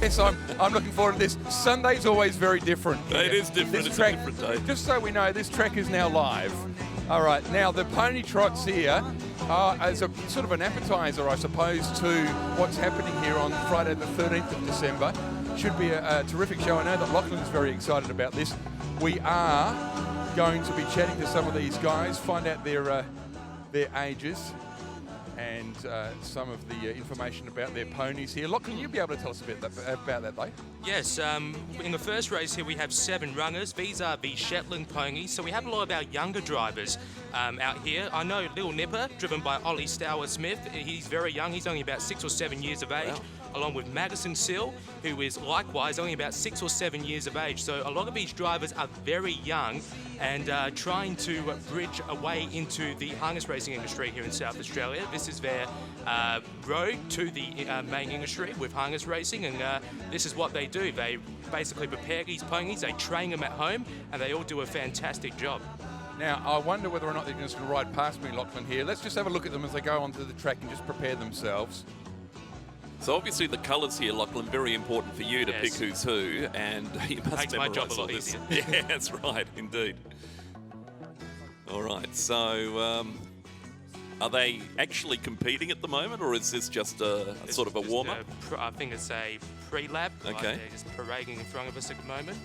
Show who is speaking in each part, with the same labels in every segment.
Speaker 1: Yes, I'm looking forward to this. Sunday's always very different.
Speaker 2: It is different. It's a different day.
Speaker 1: Just so we know, this track is now live. All right, now the Pony Trots here as a sort of an appetizer, I suppose, to what's happening here on Friday the 13th of December. Should be a terrific show. I know that Lachlan's very excited about this. We are going to be chatting to some of these guys, find out their ages and some of the information about their ponies here. Lachlan, you'll be able to tell us a bit about that, though.
Speaker 3: Yes, in the first race here we have 7 runners. These are the Shetland ponies, so we have a lot of our younger drivers out here. I know Little Nipper, driven by Ollie Stour-Smith. He's very young, he's only about 6 or 7 years of age. Wow. Along with Magazine Sill, who is likewise only about 6 or 7 years of age. So a lot of these drivers are very young and trying to bridge a way into the harness racing industry here in South Australia. This is their road to the main industry with harness racing, and this is what they do. They basically prepare these ponies, they train them at home, and they all do a fantastic job.
Speaker 1: Now, I wonder whether or not they're just going to ride past me, Lachlan, here. Let's just have a look at them as they go onto the track and just prepare themselves.
Speaker 2: So obviously the colours here, Lachlan, very important for you to pick who's who, and you must
Speaker 3: Makes my job a lot
Speaker 2: this.
Speaker 3: easier.
Speaker 2: Yeah, that's right, indeed. All right, so are they actually competing at the moment, or is this just a sort of a warm-up?
Speaker 3: I think it's a pre-lap.
Speaker 2: Okay.
Speaker 3: Like they're just parading in front of us at the moment.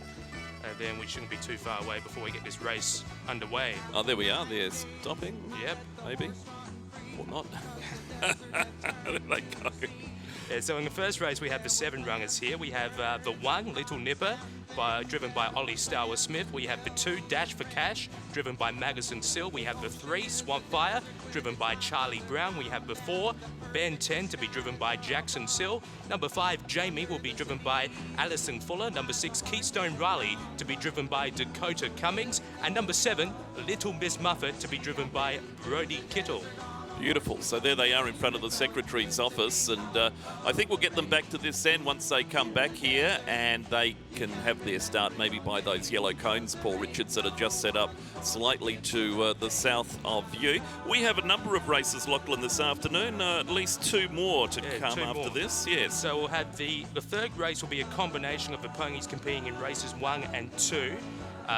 Speaker 3: And then we shouldn't be too far away before we get this race underway.
Speaker 2: Oh, there we are. They're stopping.
Speaker 3: Yep.
Speaker 2: Maybe. Or not. There they go.
Speaker 3: Yeah, so in the first race, we have the 7 runners here. We have the 1, Little Nipper, driven by Ollie Stour-Smith. We have the 2, Dash for Cash, driven by Magazine Sill. We have the 3, Swampfire, driven by Charlie Brown. We have the 4, Ben 10, to be driven by Jackson Sill. Number 5, Jamie, will be driven by Alison Fuller. Number 6, Keystone Riley, to be driven by Dakota Cummings. And number 7, Little Miss Muffet, to be driven by Brody Kittle.
Speaker 2: Beautiful. So there they are in front of the Secretary's office, and I think we'll get them back to this end once they come back here, and they can have their start maybe by those yellow cones, Paul Richards, that are just set up slightly to the south of you. We have a number of races, Lachlan, this afternoon, at least 2 more to come after this. Yes.
Speaker 3: So we'll have the third race will be a combination of the ponies competing in races 1 and 2.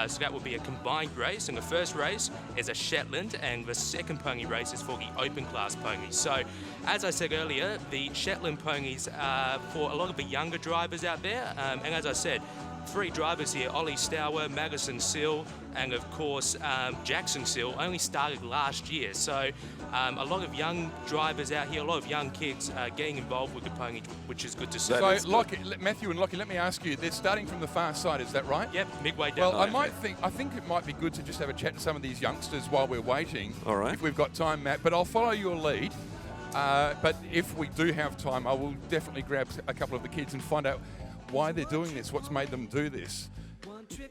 Speaker 3: So that will be a combined race, and the first race is a Shetland, and the second pony race is for the open class ponies. So, as I said earlier, the Shetland ponies are for a lot of the younger drivers out there, and as I said, 3 drivers here, Ollie Stour, Magazine Sill, and of course Jackson Sill, only started last year. So a lot of young drivers out here, a lot of young kids getting involved with the pony, which is good to see.
Speaker 1: So, Matthew and Lockie, let me ask you, they're starting from the far side, is that right?
Speaker 3: Yep, midway down.
Speaker 1: Well, I think it might be good to just have a chat to some of these youngsters while we're waiting.
Speaker 2: All right.
Speaker 1: If we've got time, Matt, but I'll follow your lead. But if we do have time, I will definitely grab a couple of the kids and find out why they're doing this, what's made them do this.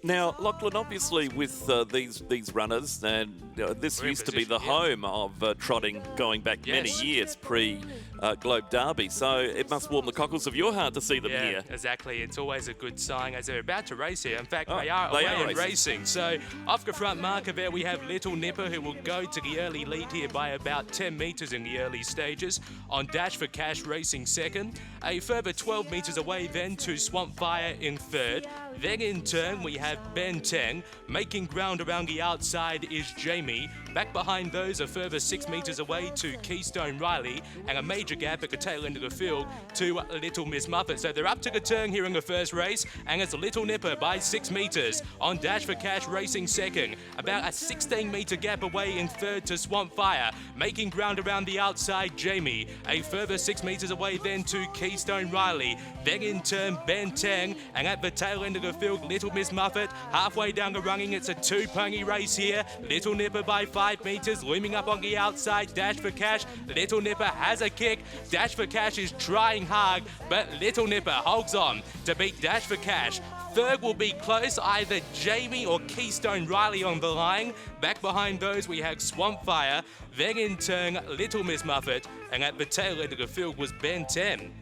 Speaker 2: Now, Lachlan, obviously with these runners, and this used to be the home of trotting going back many years pre-Globe Derby, so it must warm the cockles of your heart to see them here.
Speaker 3: Exactly. It's always a good sign as they're about to race here. In fact, they are racing. So off the front marker there, we have Little Nipper, who will go to the early lead here by about 10 metres in the early stages. On Dash for Cash racing second. A further 12 metres away then to Swampfire in third. Then in turn, we have Ben 10. Making ground around the outside is Jamie. Back behind those, a further 6 metres away to Keystone Riley, and a major gap at the tail end of the field to Little Miss Muffet. So they're up to the turn here in the first race, and it's Little Nipper by 6 metres. On Dash for Cash racing second. About a 16-metre gap away in third to Swampfire. Making ground around the outside, Jamie. A further 6 metres away then to Keystone Riley. Then in turn, Ben 10, and at the tail end of the field, Little Miss Muffet. Halfway down the running, it's a 2-pony race here. Little Nipper by 5 metres, looming up on the outside. Dash for Cash. Little Nipper has a kick. Dash for Cash is trying hard, but Little Nipper holds on to beat Dash for Cash. Third will be close, either Jamie or Keystone Riley on the line. Back behind those, we have Swampfire. Then in turn, Little Miss Muffet. And at the tail end of the field was Ben 10.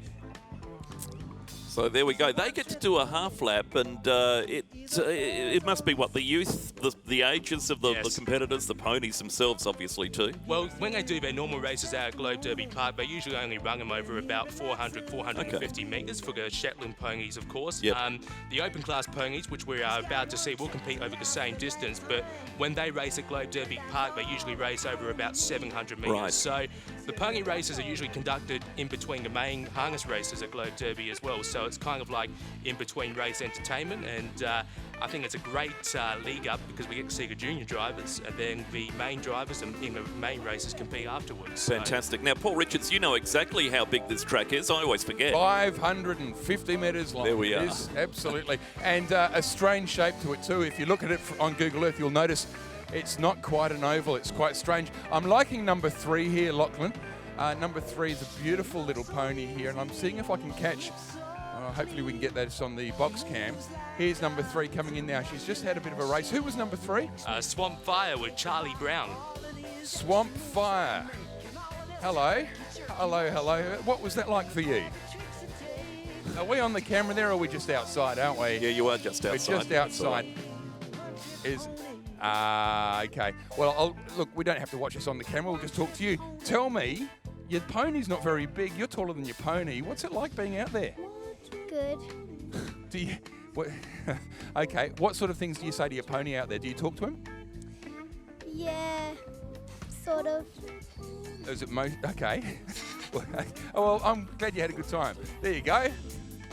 Speaker 2: So there we go. They get to do a half lap, and it must be what the youth, the ages of the competitors, the ponies themselves, obviously too.
Speaker 3: Well, when they do their normal races out at Globe Derby Park, they usually only run them over about 450 metres for the Shetland ponies, of course.
Speaker 2: Yep.
Speaker 3: The open class ponies, which we are about to see, will compete over the same distance, but when they race at Globe Derby Park, they usually race over about 700 metres.
Speaker 2: Right.
Speaker 3: So the pony races are usually conducted in between the main harness races at Globe Derby as well. So it's kind of like in between race entertainment, and I think it's a great league up because we get to see the junior drivers and then the main drivers and in the main races compete afterwards.
Speaker 2: Fantastic. Now, Paul Richards, you know exactly how big this track is. I always forget.
Speaker 1: 550 metres long.
Speaker 2: There we are.
Speaker 1: It is, absolutely. And a strange shape to it too. If you look at it on Google Earth, you'll notice it's not quite an oval. It's quite strange. I'm liking number 3 here, Lachlan. Number 3 is a beautiful little pony here, and I'm seeing if I can catch. Hopefully we can get that on the box cam. Here's number 3 coming in now. She's just had a bit of a race. Who was number 3?
Speaker 3: Swamp Fire with Charlie Brown.
Speaker 1: Swamp Fire. Hello. Hello, hello. What was that like for you? Are we on the camera there, or are we just outside, aren't we?
Speaker 2: Yeah, you are just outside.
Speaker 1: We're just outside. Okay. Well, look, we don't have to watch this on the camera. We'll just talk to you. Tell me, your pony's not very big. You're taller than your pony. What's it like being out there?
Speaker 4: Good.
Speaker 1: Do you? Okay. What sort of things do you say to your pony out there? Do you talk to him?
Speaker 4: Yeah, sort of.
Speaker 1: Is it okay? Well, I'm glad you had a good time. There you go.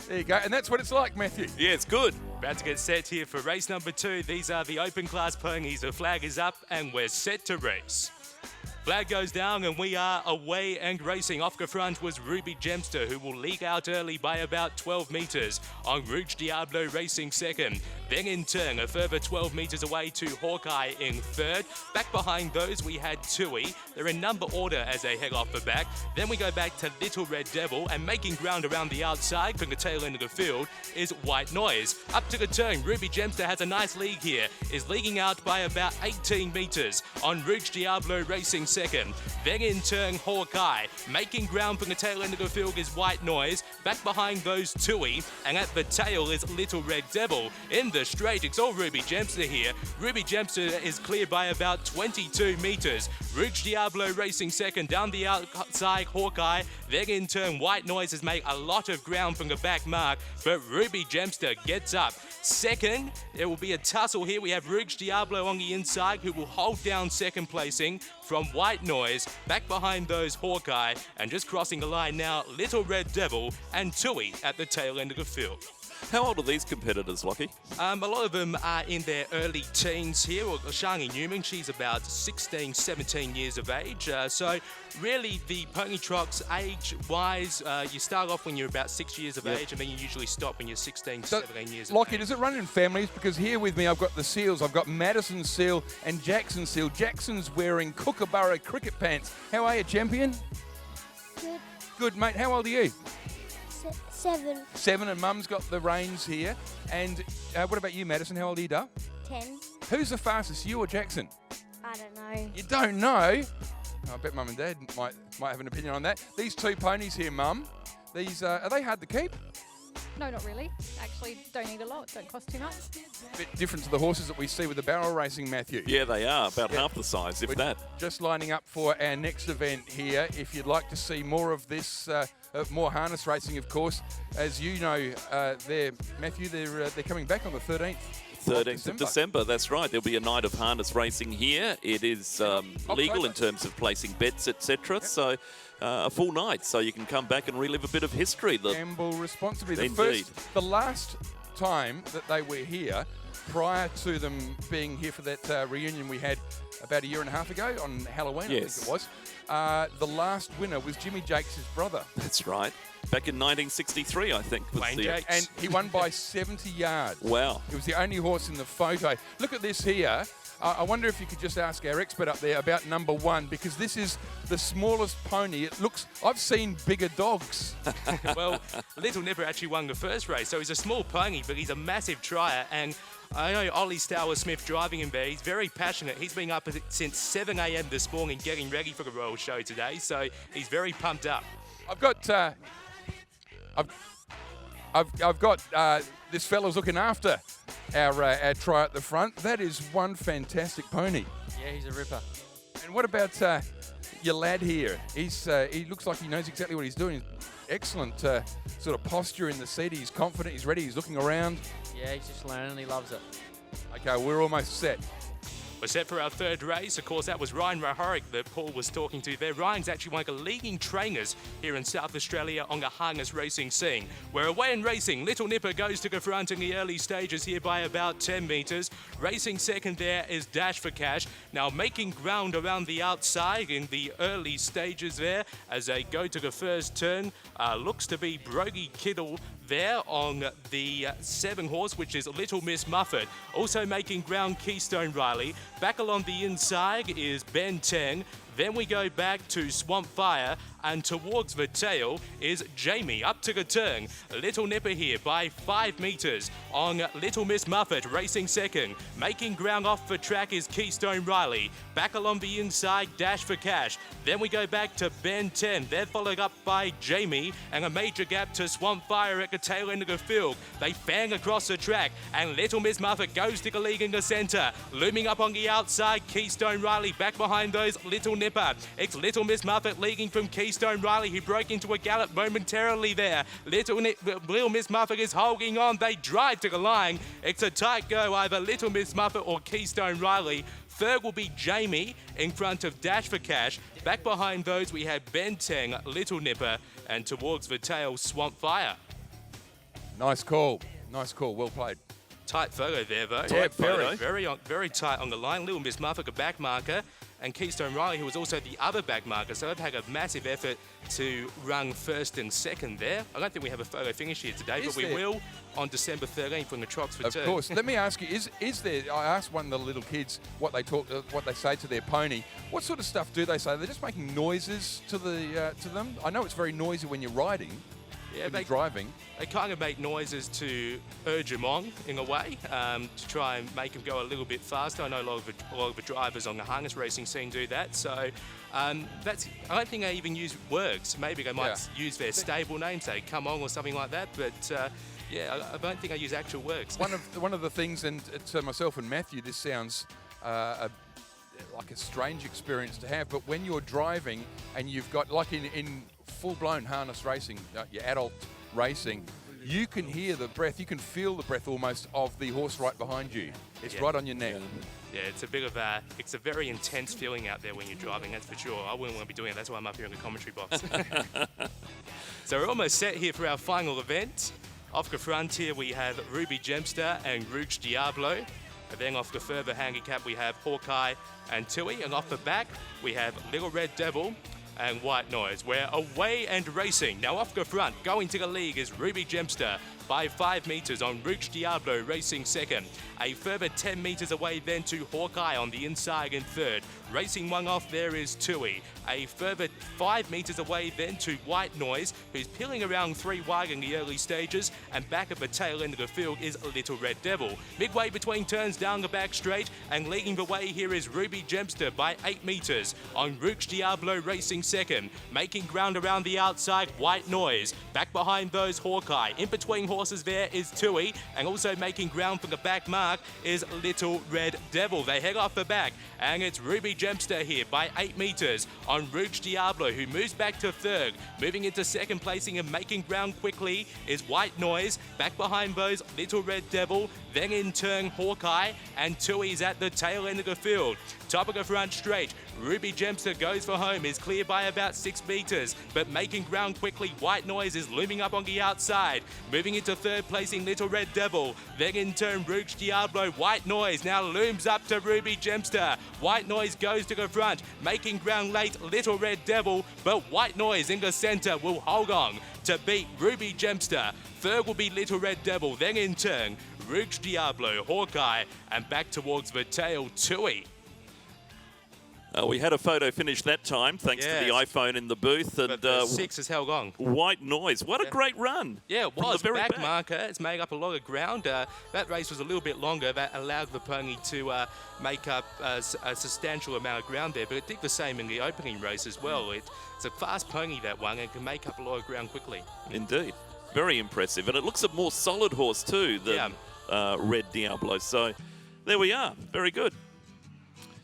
Speaker 1: There you go. And that's what it's like, Matthew.
Speaker 2: Yeah, it's good.
Speaker 3: About to get set here for race number 2. These are the open class ponies. The flag is up and we're set to race. Flag goes down and we are away and racing. Off the front was Ruby Gemster, who will leak out early by about 12 metres. On Rouge Diablo racing second. Then in turn, a further 12 metres away to Hawkeye in third. Back behind those we had Tui. They're in number order as they head off the back. Then we go back to Little Red Devil, and making ground around the outside from the tail end of the field is White Noise. Up to the turn, Ruby Gemster has a nice lead here. Is leading out by about 18 metres. On Rouge Diablo racing second. Then in turn, Hawkeye. Making ground from the tail end of the field is White Noise. Back behind those Tui, and at the tail is Little Red Devil. In the straight, it's all Ruby Gemster here. Ruby Gemster is clear by about 22 metres. Rouge Diablo racing second. Down the outside, Hawkeye. Then in turn, White Noise has made a lot of ground from the back mark, but Ruby Gemster gets up. Second, there will be a tussle here. We have Rouge Diablo on the inside, who will hold down second placing from White Noise. Back behind those, Hawkeye, and just crossing the line now, Little Red Devil and Tui at the tail end of the field.
Speaker 2: How old are these competitors, Lockie?
Speaker 3: A lot of them are in their early teens here. Well, Shani Newman, she's about 16, 17 years of age. So really the Pony Trots age-wise, you start off when you're about 6 years of age, and then you usually stop when you're 16, 17 years of
Speaker 1: Lockie,
Speaker 3: age.
Speaker 1: does it run in families? Because here with me I've got the Seals. I've got Madison Seal and Jackson Seal. Jackson's wearing Kookaburra cricket pants. How are you, champion?
Speaker 4: Good.
Speaker 1: Good, mate. How old are you?
Speaker 4: 7.
Speaker 1: 7, and Mum's got the reins here. And what about you, Madison? How old are you, Duh?
Speaker 4: 10.
Speaker 1: Who's the fastest, you or Jackson?
Speaker 4: I don't know.
Speaker 1: You don't know? I bet Mum and Dad might have an opinion on that. These 2 ponies here, Mum, these are they hard to keep?
Speaker 5: No, not really. Actually, don't need a lot. Don't cost too much.
Speaker 1: Bit different to the horses that we see with the barrel racing, Matthew.
Speaker 2: Yeah, they are. About half the size, if that.
Speaker 1: Just lining up for our next event here. If you'd like to see more of this, more harness racing, of course, as you know, Matthew, they're coming back on the 13th.
Speaker 2: 13th of December, that's right. There'll be a night of harness racing here. It is legal in terms of placing bets, etc. Yep. So a full night, so you can come back and relive a bit of history.
Speaker 1: Gamble responsibly.
Speaker 2: Indeed.
Speaker 1: The last time that they were here, prior to them being here for that reunion we had about a year and a half ago on Halloween,
Speaker 2: yes.
Speaker 1: I think it was, the last winner was Jimmy Jakes' brother.
Speaker 2: That's right. Back in 1963, I think. Was
Speaker 1: and he won by 70 yards.
Speaker 2: Wow.
Speaker 1: He was the only horse in the photo. Look at this here. I wonder if you could just ask our expert up there about number 1, because this is the smallest pony. It looks, I've seen bigger dogs.
Speaker 3: Well, Little Nipper actually won the first race, so he's a small pony, but he's a massive trier. And I know Ollie Stower-Smith driving him there. He's very passionate. He's been up since 7 a.m. this morning getting ready for the Royal Show today, so he's very pumped up.
Speaker 1: I've got... I've got this fella's looking after our try at the front. That is one fantastic pony.
Speaker 6: Yeah, he's a ripper.
Speaker 1: And what about your lad here? He looks like he knows exactly what he's doing. Excellent sort of posture in the seat. He's confident, he's ready, he's looking around.
Speaker 6: Yeah, he's just learning. He loves it.
Speaker 1: Okay, we're almost set.
Speaker 3: We're set for our third race. Of course, that was Ryan Rahoric that Paul was talking to there. Ryan's actually one of the leading trainers here in South Australia on the harness racing scene. We're away in racing. Little Nipper goes to the front in the early stages here by about 10 metres. Racing second there is Dash for Cash. Now making ground around the outside in the early stages there as they go to the first turn. Looks to be Brogy Kiddle there on the 7 horse, which is Little Miss Muffet. Also making ground Keystone Riley. Back along the inside is Ben 10. Then we go back to Swamp Fire, and towards the tail is Jamie up to the turn. Little Nipper here by 5 metres on Little Miss Muffet racing second. Making ground off the track is Keystone Riley. Back along the inside, Dash for Cash. Then we go back to Ben 10. They're followed up by Jamie, and a major gap to Swamp Fire at the tail end of the field. They fang across the track, and Little Miss Muffet goes to the lead in the centre. Looming up on the outside, Keystone Riley back behind those Little Nipper. It's Little Miss Muffet leading from Keystone Riley, who broke into a gallop momentarily there. Little Miss Muffet is holding on. They drive to the line. It's a tight go, either Little Miss Muffet or Keystone Riley. Third will be Jamie in front of Dash for Cash. Back behind those we have Ben 10, Little Nipper, and towards the tail, Swamp Fire.
Speaker 1: Nice call. Nice call. Well played.
Speaker 3: Tight photo there, though.
Speaker 1: Tight photo.
Speaker 3: Very tight on the line. Little Miss Muffet, a back marker, and Keystone Riley, who was also the other back marker. So they've had a massive effort to run first and second there. I don't think we have a photo finish here today, but we will on December 13th when the Trots return.
Speaker 1: Of course. Let me ask you: is there? I asked one of the little kids what they say to their pony. What sort of stuff do they say? They're just making noises to them. I know it's very noisy when you're riding.
Speaker 3: Yeah,
Speaker 1: when you're driving.
Speaker 3: They kind of make noises to urge them on in a way, to try and make them go a little bit faster. I know a lot of the drivers on the harness racing scene do that. So I don't think they even use words. Maybe they might use their stable name, say "come on" or something like that. But I don't think they use actual words.
Speaker 1: One of the things, and to myself and Matthew, this sounds like a strange experience to have. But when you're driving and you've got, like in full-blown harness racing, your adult racing, you can hear the breath, you can feel the breath almost of the horse right behind you. It's right on your neck.
Speaker 3: Yeah, it's a very intense feeling out there when you're driving, that's for sure. I wouldn't want to be doing it, that's why I'm up here in the commentary box. So we're almost set here for our final event. Off the front here we have Ruby Gemster and Rouge Diablo. And then off the further handicap we have Hawkeye and Tui. And off the back we have Little Red Devil and White Noise. We're away and racing. Now off the front, going to the lead is Ruby Gemster by 5 metres on Rouge Diablo racing second. A further 10 metres away then to Hawkeye on the inside in third. Racing one off there is Tui. A further 5 metres away then to White Noise, who's peeling around 3 wide in the early stages, and back at the tail end of the field is Little Red Devil. Midway between turns down the back straight, and leading the way here is Ruby Gemster by 8 metres on Rouge Diablo racing second. Making ground around the outside, White Noise. Back behind those, Hawkeye. In between horses there is Tui, and also making ground for the back mark is Little Red Devil. They head off the back, and it's Ruby Gemster here by 8 metres on Rouge Diablo, who moves back to third. Moving into second placing and making ground quickly is White Noise. Back behind those, Little Red Devil. Then in turn, Hawkeye, and Tui's at the tail end of the field. Top of the front straight, Ruby Gemster goes for home, is clear by about 6 metres, but making ground quickly, White Noise is looming up on the outside. Moving into third placing, Little Red Devil. Then in turn, Rouge Diablo. White Noise now looms up to Ruby Gemster. White Noise goes to the front, making ground late, Little Red Devil, but White Noise in the centre will hold on to beat Ruby Gemster. Third will be Little Red Devil, then in turn, Rouge Diablo, Hawkeye, and back towards the tail, Tui.
Speaker 2: We had a photo finish that time, thanks to the iPhone in the booth. And
Speaker 3: but the 6 has held on.
Speaker 2: White Noise. What a great run.
Speaker 3: Yeah, it was. Back marker. It's made up a lot of ground. That race was a little bit longer. That allowed the pony to make up a substantial amount of ground there. But it did the same in the opening race as well. It's a fast pony, that one, and can make up a lot of ground quickly.
Speaker 2: Indeed. Very impressive. And it looks a more solid horse too than Red Diablo. So there we are. Very good.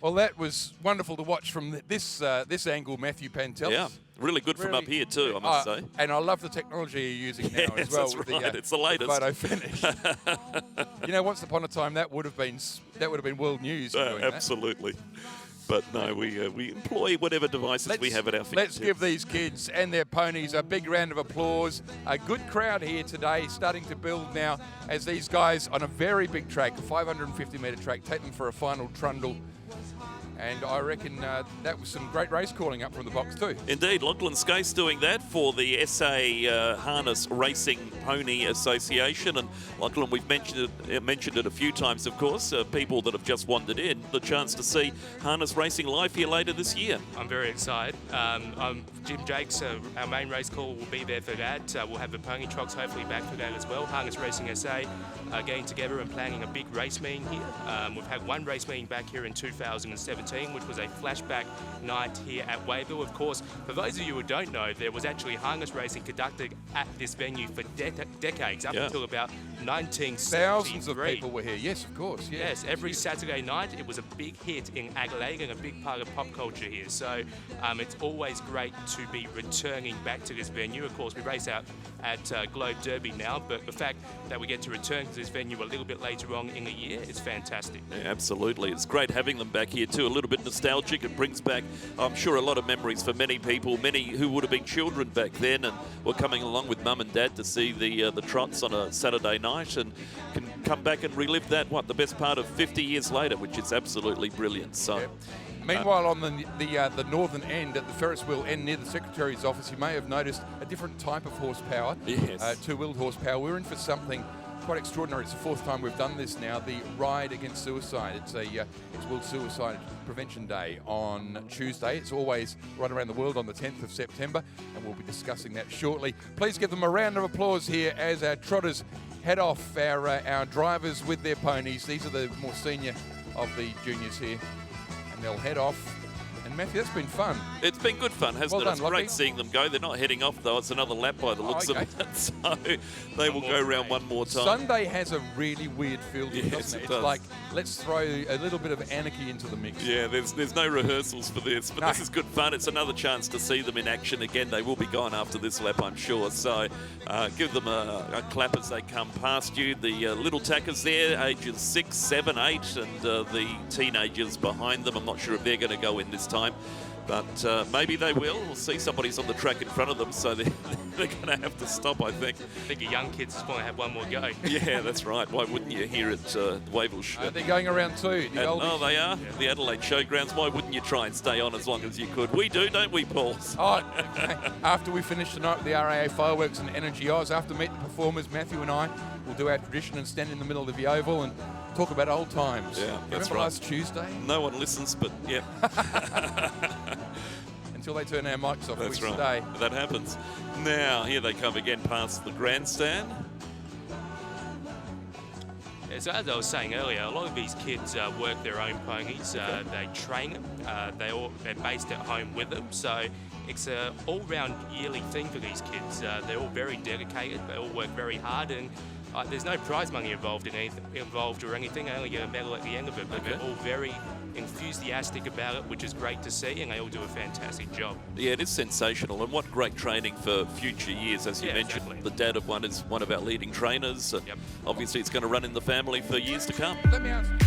Speaker 1: Well, that was wonderful to watch from this angle, Matthew Pantelis.
Speaker 2: Yeah, really good from up here too, I must say.
Speaker 1: And I love the technology you're using now as well.
Speaker 2: That's right. It's the latest.
Speaker 1: Photo finish. You know, once upon a time that would have been world news. Doing
Speaker 2: absolutely. But no, we employ whatever devices we have at our fingertips.
Speaker 1: Let's give these kids and their ponies a big round of applause. A good crowd here today, starting to build now as these guys on a very big track, a 550-metre track, take them for a final trundle. And I reckon that was some great race calling up from the box too.
Speaker 2: Indeed, Lachlan Skate's doing that for the SA Harness Racing Pony Association. And Lachlan, we've mentioned it a few times, of course. People that have just wandered in, the chance to see harness racing live here later this year.
Speaker 3: I'm very excited. Jim Jakes, our main race call, will be there for that. We'll have the Pony Trots hopefully back for that as well. Harness Racing SA getting together and planning a big race meeting here. We've had one race meeting back here in 2017. Which was a flashback night here at Wayville. Of course, for those of you who don't know, there was actually harness racing conducted at this venue for decades, up until about 1973.
Speaker 1: Thousands of people were here, yes, of course.
Speaker 3: Yes, every Saturday night it was a big hit in Adelaide and a big part of pop culture here. So it's always great to be returning back to this venue. Of course, we race out at Globe Derby now, but the fact that we get to return to this venue a little bit later on in the year is fantastic.
Speaker 2: Yeah, absolutely. It's great having them back here too. A little bit nostalgic. It brings back, I'm sure, a lot of memories for many people, many who would have been children back then and were coming along with mum and dad to see the trots on a Saturday night and can come back and relive that, the best part of 50 years later, which is absolutely brilliant. So.
Speaker 1: Yep. Meanwhile, on the northern end, at the Ferris wheel end near the Secretary's office, you may have noticed a different type of horsepower,
Speaker 2: yes.
Speaker 1: Two-wheeled horsepower. We're in for something quite extraordinary. It's the fourth time we've done this now, the Ride Against Suicide. It's World Suicide Prevention Day on Tuesday. It's always right around the world on the 10th of September, and we'll be discussing that shortly. Please give them a round of applause here as our trotters head off, our drivers with their ponies. These are the more senior of the juniors here. And they'll head off. And Matthew, that's been fun.
Speaker 2: It's been good fun, hasn't it? It's great seeing them go. They're not heading off, though. It's another lap by the looks of it. So they will go around one more time.
Speaker 1: Sunday has a really weird feel to it,
Speaker 2: Yes,
Speaker 1: doesn't it?
Speaker 2: it
Speaker 1: It's
Speaker 2: does.
Speaker 1: like, let's throw a little bit of anarchy into the mix.
Speaker 2: Yeah, there's no rehearsals for this, but this is good fun. It's another chance to see them in action again. They will be gone after this lap, I'm sure. So give them a clap as they come past you. The little tackers there, ages 6, 7, 8, and the teenagers behind them. I'm not sure if they're going to go in this time. But maybe they will. We'll see somebody's on the track in front of them, so they're going to have to stop, I think.
Speaker 3: I think the young kids just want to have one more go.
Speaker 2: Yeah, that's right. Why wouldn't you here at Wayville?
Speaker 1: They're going around too.
Speaker 2: They are. Yeah. The Adelaide Showgrounds. Why wouldn't you try and stay on as long as you could? We do, don't we, Paul?
Speaker 1: Oh, okay. After we finish tonight with the RAA Fireworks and Energy Oz, after meet the performers, Matthew and I will do our tradition and stand in the middle of the oval and talk about old times.
Speaker 2: Yeah, that's
Speaker 1: Remember
Speaker 2: right.
Speaker 1: last Tuesday?
Speaker 2: No one listens, but yeah.
Speaker 1: Until they turn our mics off,
Speaker 2: That's
Speaker 1: which
Speaker 2: right.
Speaker 1: today.
Speaker 2: That happens. Now, here they come again past the grandstand.
Speaker 3: Yeah, so as I was saying earlier, a lot of these kids work their own ponies. They train them. They're based at home with them. So it's an all-round yearly thing for these kids. They're all very dedicated. They all work very hard, and there's no prize money involved or anything. I only get a medal at the end of it, but they're all very enthusiastic about it, which is great to see, and they all do a fantastic job.
Speaker 2: Yeah, it is sensational, and what great training for future years. As you mentioned,
Speaker 3: exactly.
Speaker 2: The dad of one is one of our leading trainers.
Speaker 3: Yep.
Speaker 2: Obviously, it's going to run in the family for years to come.
Speaker 1: Let me ask.